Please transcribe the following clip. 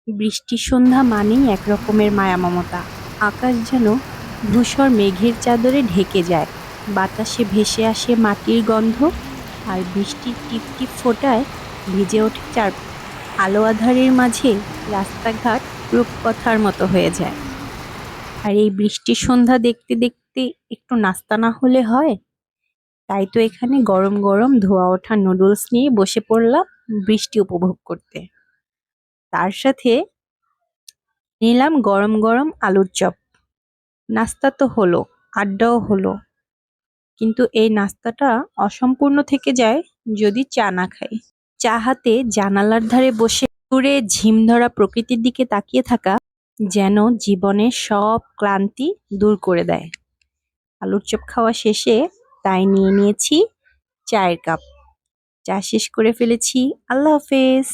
বৃষ্টির সন্ধ্যা মানেই এক রকমের মায়া মমতা। আকাশ যেন ধূসর মেঘের চাদরে ঢেকে যায়। বাতাসে ভেসে আসে মাটির গন্ধ, আর বৃষ্টির টিপটিপ ফোঁটায় ভিজে ওঠে চারপাশ। আলো আঁধারের মাঝে রাস্তাঘাট রূপকথার মতো হয়ে যায়। আর এই বৃষ্টির সন্ধ্যা দেখতে দেখতে একটু নাস্তা না হলে হয়? তাই তো এখানে গরম গরম ধোয়া ওঠা নুডলস নিয়ে বসে পড়লাম বৃষ্টি উপভোগ করতে। তার সাথে নিলাম গরম গরম আলুর চপ। নাস্তা তো হলো, আড্ডাও হলো, কিন্তু এই নাস্তাটা অসম্পূর্ণ থেকে যায় যদি চা না খাই। চা হাতে জানালার ধারে বসে দূরে ঝিম ধরা প্রকৃতির দিকে তাকিয়ে থাকা যেন জীবনের সব ক্লান্তি দূর করে দেয়। আলুর চপ খাওয়া শেষে তাই নিয়ে নিয়েছি চায়ের কাপ। চা শেষ করে ফেলেছি। আল্লাহ হাফেজ।